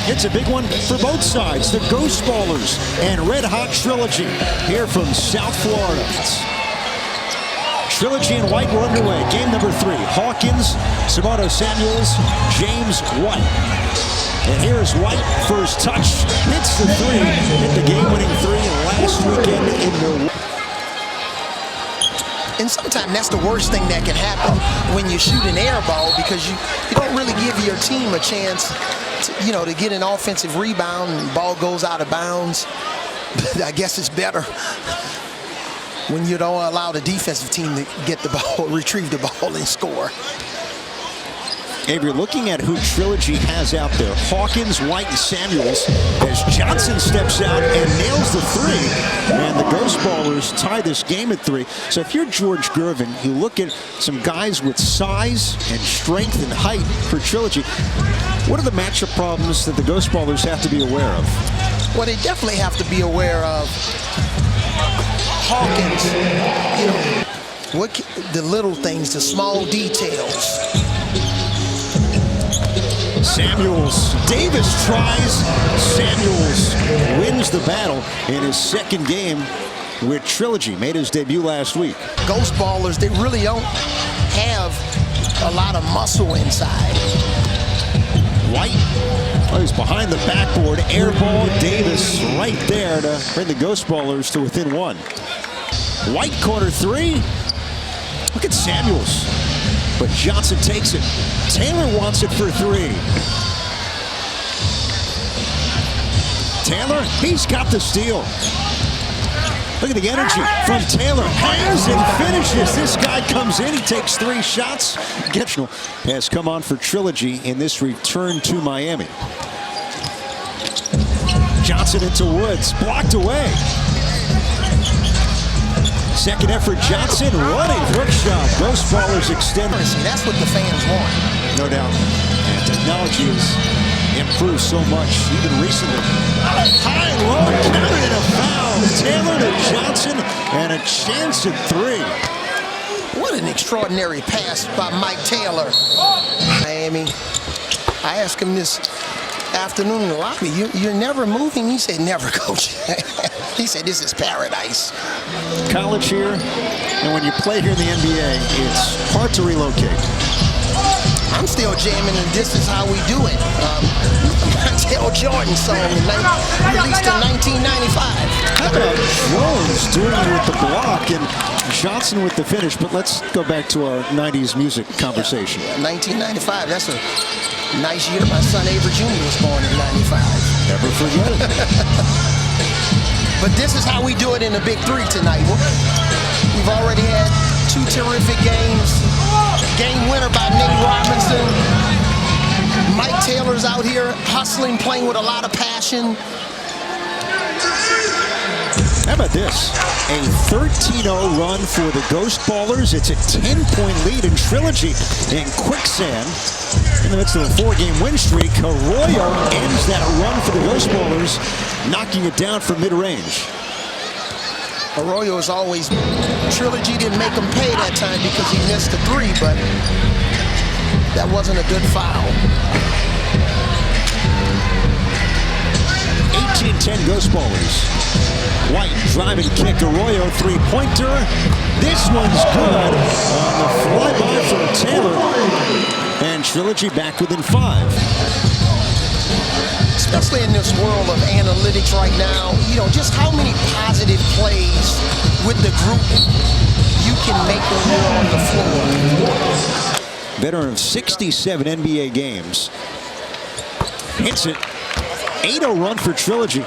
It's a big one for both sides. The Ghost Ballers and Red Hot Trilogy here from South Florida. Trilogy and White were underway. Game number 3. Hawkins, Sabato Samuels, James White. And here's White, first touch, hits the 3, hit the game-winning 3 last weekend in Milwaukee. And sometimes that's the worst thing that can happen when you shoot an air ball, because you don't really give your team a chance to, to get an offensive rebound and the ball goes out of bounds. I guess it's better when you don't allow the defensive team to get the ball, retrieve the ball, and score. If you're looking at who Trilogy has out there, Hawkins, White, and Samuels, as Johnson steps out and nails the 3, and the Ghost Ballers tie this game at 3. So if you're George Gervin, you look at some guys with size and strength and height for Trilogy. What are the matchup problems that the Ghost Ballers have to be aware of? Well, they definitely have to be aware of Hawkins, the little things, the small details. Samuels, Davis tries. Samuels wins the battle in his second game with Trilogy. Made his debut last week. Ghost Ballers, they really don't have a lot of muscle inside. White, he's behind the backboard. Air ball, Davis right there to bring the Ghost Ballers to within 1. White corner 3. Look at Samuels. But Johnson takes it. Taylor wants it for 3. Taylor, he's got the steal. Look at the energy from Taylor. Hangs and finishes. This guy comes in. He takes 3 shots. Getchell has come on for Trilogy in this return to Miami. Johnson into Woods. Blocked away. Second effort, Johnson, running hook shot. Ghost Ballers extend. That's what the fans want. No doubt. And technology has improved so much, even recently. High and low, counted in a foul. Taylor to Johnson, and a chance at 3. What an extraordinary pass by Mike Taylor. Miami. I asked him this afternoon in the lobby, you're never moving? He said, never, coach. He said, this is paradise. College here, and when you play here in the NBA, it's hard to relocate. I'm still jamming, and this is how we do it. Tell Jordan song released in 1995. How about Jones doing it with the block and Johnson with the finish? But let's go back to our 90s music conversation. Yeah, 1995, that's a nice year. My son Avery Jr. was born in 95. Never forget it. But this is how we do it in the Big 3 tonight. We've already had 2 terrific games. Game winner by Nate Robinson. Mike Taylor's out here hustling, playing with a lot of passion. How about this? A 13-0 run for the Ghost Ballers. It's a 10-point lead in Trilogy. In quicksand, in the midst of a 4-game win streak, Arroyo ends that run for the Ghost Ballers, knocking it down from mid-range. Arroyo is always, Trilogy didn't make him pay that time because he missed a 3, but that wasn't a good foul. 18-10 Ghost Ballers. White driving kick, Arroyo 3-pointer. This one's good on the flyby from Taylor. And Trilogy back within 5. Especially in this world of analytics right now, just how many positive plays with the group you can make when you're on the floor. Veteran of 67 NBA games. Hits it. 8-0 run for Trilogy.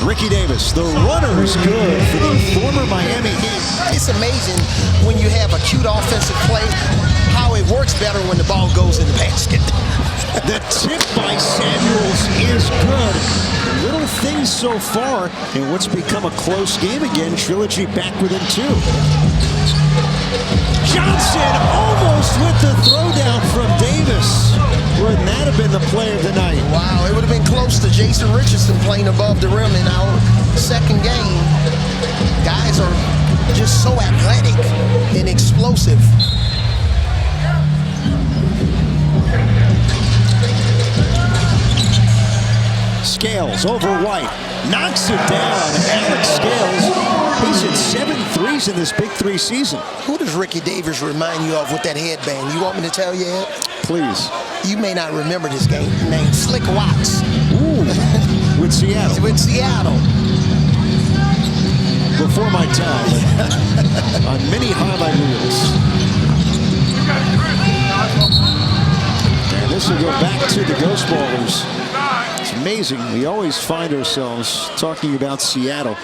Ricky Davis, the runner is good for the former Miami Heat. It's amazing when you have a cute offensive play, how it works better when the ball goes in the basket. The tip by Samuels is good. Little things so far in what's become a close game again. Trilogy back within 2. Johnson almost with the throwdown from Davis. Wouldn't that have been the play of the night? Wow, it would have been close to Jason Richardson playing above the rim in our second game. Guys are just so athletic and explosive. Scales over White. Knocks it down. Alex Scales, he's hit 7 threes in this Big Three season. Who does Ricky Davis remind you of with that headband? You want me to tell you, Ed? Please. You may not remember this game name. Slick Watts. Ooh, with Seattle. With Seattle. Before my time, on many highlight reels. And this will go back to the Ghost Ballers. It's amazing. We always find ourselves talking about Seattle,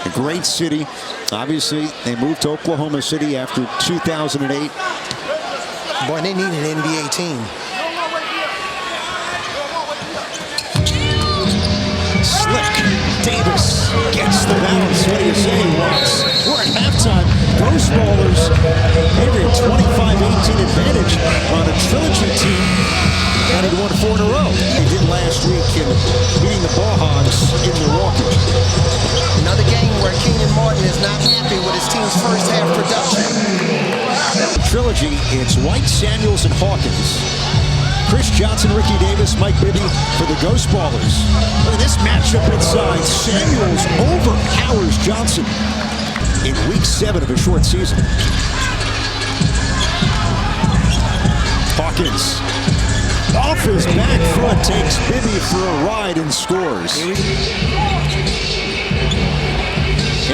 a great city. Obviously, they moved to Oklahoma City after 2008. Boy, they need an NBA team. Slick. Davis gets the balance. What do you say, Watts? We're at halftime. Ghost Ballers, maybe a 25-18 advantage on a Trilogy team. And he won 4 in a row. They did last week in beating the Ball Hogs in Milwaukee. Another game where Kenyon Martin is not happy with his team's first half production. Trilogy, it's White, Samuels, and Hawkins. Chris Johnson, Ricky Davis, Mike Bibby for the Ghost Ballers. Look at this matchup inside. Samuels overpowers Johnson in week 7 of a short season. Hawkins off his back foot takes Bibby for a ride and scores.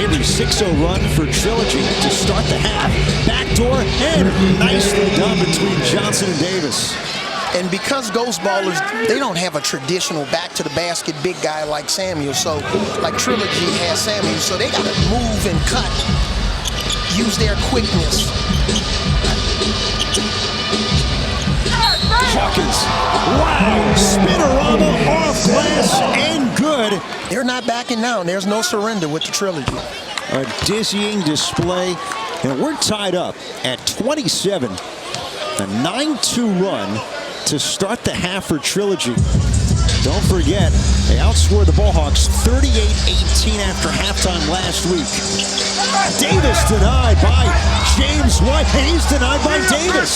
Every 6-0 run for Trilogy to start the half. Backdoor and nicely done between Johnson and Davis. And because Ghost Ballers, they don't have a traditional back-to-the-basket big guy like Samuel, so like Trilogy has Samuel, so they got to move and cut, use their quickness. Hawkins, wow, spinorama off glass and good. They're not backing down. There's no surrender with the Trilogy. A dizzying display, and we're tied up at 27. A 9-2 run to start the half for Trilogy. Don't forget, they outscored the Ballhawks 38-18 after halftime last week. Davis denied by James White. He's denied by Davis.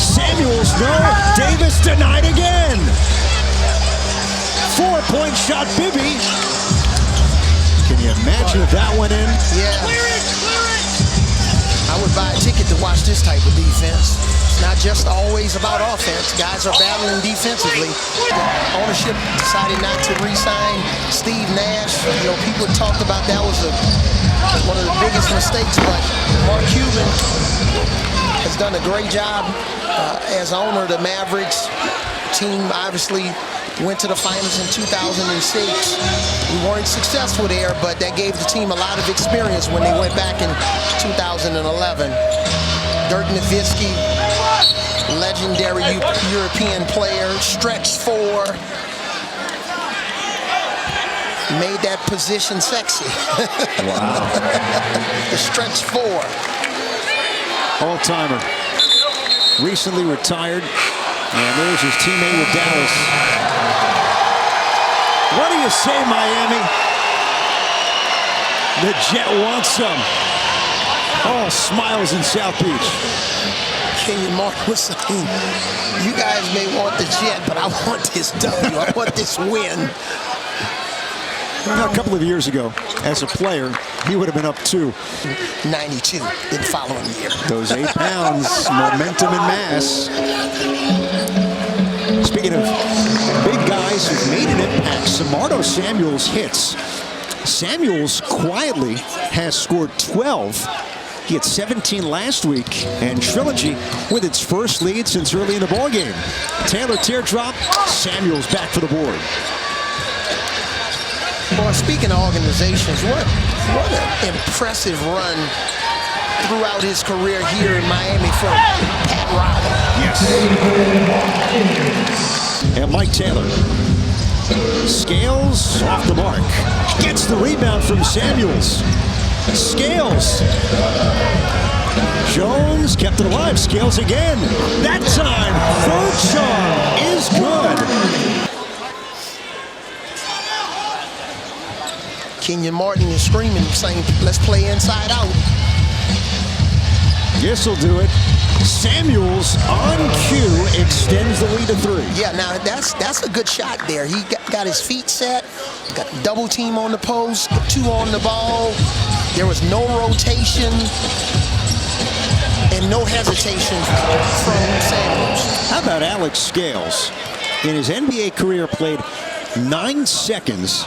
Samuels, no. Davis denied again. 4-point shot, Bibby. Can you imagine if that went in? Yeah. I would buy a ticket to watch this type of defense. It's not just always about offense. Guys are battling defensively. Ownership decided not to re-sign Steve Nash. You know, people talked about that was one of the biggest mistakes, but Mark Cuban has done a great job as owner of the Mavericks. Team obviously went to the finals in 2006. We weren't successful there, but that gave the team a lot of experience when they went back in 2011. Dirk Nowitzki, legendary European player, stretch 4, made that position sexy. Wow. The stretch 4. All-timer. Recently retired. And there's his teammate with Dallas. What do you say, Miami? The Jet wants some. All smiles in South Beach. Kenyon Martin was saying, you guys may want the Jet, but I want this W. I want this win. A couple of years ago, as a player, he would have been up 2. 92 in the following year. Those 8 pounds, momentum and mass. Speaking of big guys who've made an impact, Samardo Samuels hits. Samuels quietly has scored 12. He had 17 last week, and Trilogy with its first lead since early in the ballgame. Taylor teardrop, Samuels back for the board. Well, speaking of organizations, what an impressive run throughout his career here in Miami from Pat Riley. Yes. And Mike Taylor. Scales off the mark. Gets the rebound from Samuels. Scales. Jones kept it alive. Scales again. That time, third shot is good. Kenyon Martin is screaming, saying, let's play inside out. This'll do it. Samuels on cue extends the lead to 3. Yeah, now that's a good shot there. He got his feet set, got double team on the post, 2 on the ball. There was no rotation and no hesitation from Samuels. How about Alex Scales? In his NBA career, played 9 seconds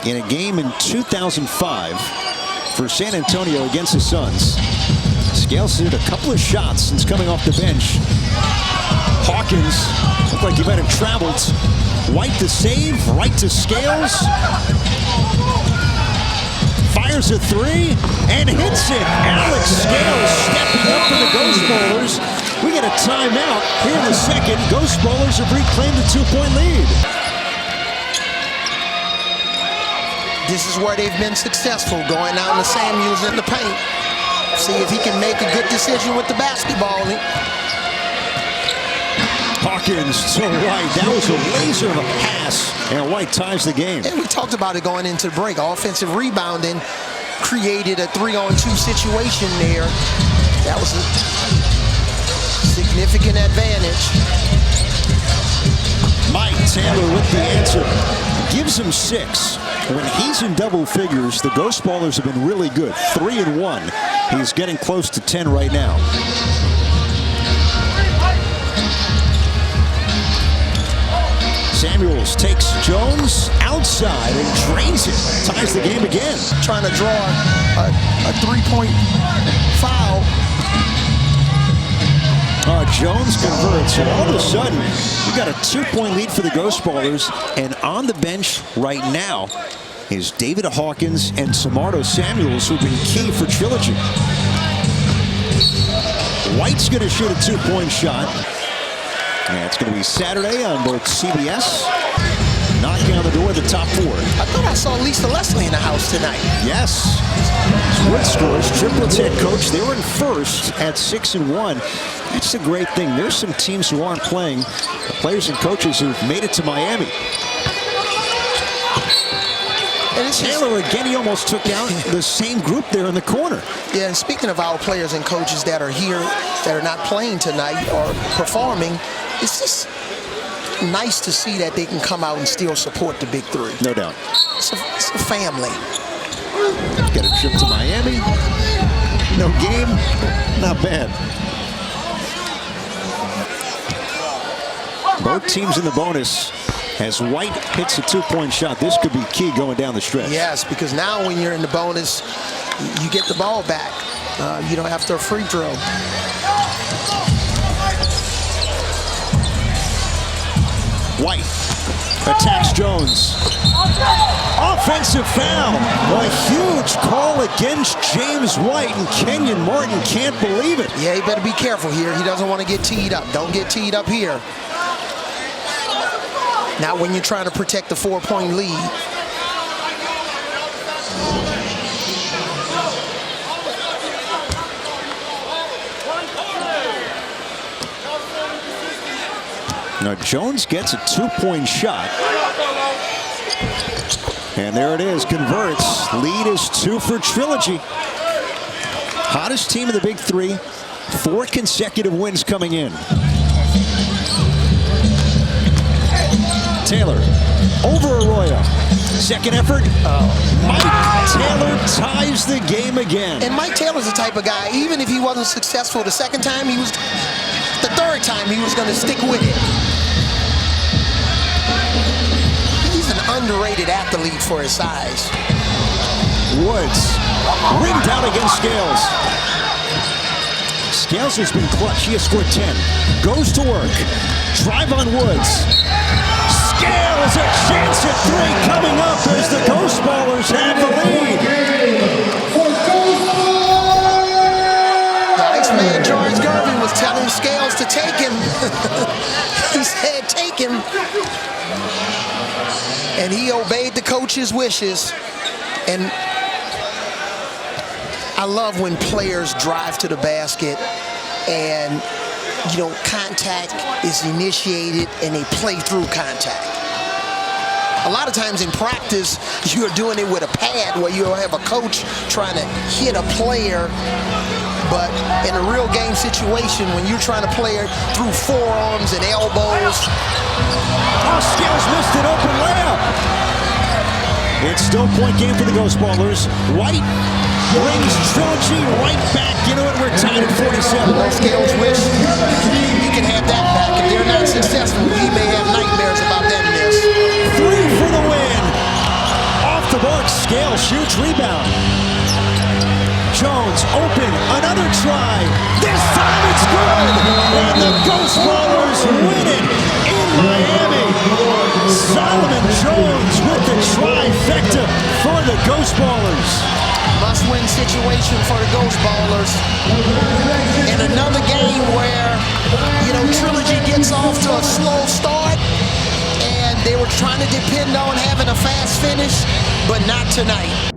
in a game in 2005 for San Antonio against the Suns. Scales hit a couple of shots since coming off the bench. Hawkins looked like he might have traveled. White to save, right to Scales. Fires a 3 and hits it. Alex Scales stepping up for the Ghost Bowlers. We get a timeout here in the second. Ghost Bowlers have reclaimed a 2-point lead. This is where they've been successful, going down to Samuels in the paint. See if he can make a good decision with the basketball. Hawkins to White. That was a laser of a pass, and White ties the game. And we talked about it going into the break. Offensive rebounding created a 3-on-2 situation there. That was a significant advantage. Mike Taylor with the answer. Gives him 6. When he's in double figures, the Ghost Ballers have been really good. 3 and 1. He's getting close to 10 right now. Samuels takes Jones outside and drains it. Ties the game again. Trying to draw a 3-point foul. Jones converts, and all of a sudden, we got a 2-point lead for the Ghost Ballers, and on the bench right now is David Hawkins and Samardo Samuels, who've been key for Trilogy. White's going to shoot a 2-point shot. And it's going to be Saturday on both CBS. Knocking on the door of the top 4. I thought I saw Lisa Leslie in the house tonight. Yes. Wood scores. Triplets head coach. They were in first at 6 and 1. That's a great thing. There's some teams who aren't playing. The players and coaches who've made it to Miami. And Taylor again, he almost took down the same group there in the corner. Yeah, and speaking of our players and coaches that are here, that are not playing tonight or performing, it's just nice to see that they can come out and still support the Big 3. No doubt. It's a family. Got a trip to Miami. No game. Not bad. Both teams in the bonus. As White hits a 2-point shot, this could be key going down the stretch. Yes, because now when you're in the bonus, you get the ball back. You don't have to free throw. White attacks Jones. Offensive foul. A huge call against James White, and Kenyon Martin can't believe it. Yeah, he better be careful here. He doesn't want to get teed up. Don't get teed up here. Not when you're trying to protect the 4-point lead. Now Jones gets a 2-point shot. And there it is, converts. Lead is 2 for Trilogy. Hottest team of the Big 3. 4 consecutive wins coming in. Taylor over Arroyo. Second effort. Mike Taylor ties the game again. And Mike Taylor's the type of guy, even if he wasn't successful the second time, the third time he was going to stick with it. He's an underrated athlete for his size. Woods rimmed out against Scales. Scales has been clutch. He has scored 10. Goes to work. Drive on Woods. Scales, a chance at 3 coming up as the Ghost Ballers have the lead. The Iceman George Garvin was telling Scales to take him. He said, take him. And he obeyed the coach's wishes. And I love when players drive to the basket and, you know, contact is initiated and they play through contact. A lot of times in practice, you're doing it with a pad where you have a coach trying to hit a player, But in a real game situation, when you're trying to play it through forearms and elbows. Oh, Scales missed an open layup. It's still point game for the Ghost Ballers. White brings Trilogy right back into it. We're tied at 47. Scales wish he can have that back. If they're not successful, he may have nightmares about that miss. 3 for the win. Off the mark, Scales shoots, rebound. Jones open, another try. This time it's good. And the Ghost Ballers win it in Miami. Solomon Jones with the trifecta for the Ghost Ballers. Must-win situation for the Ghost Ballers. In another game where, Trilogy gets off to a slow start, and they were trying to depend on having a fast finish, but not tonight.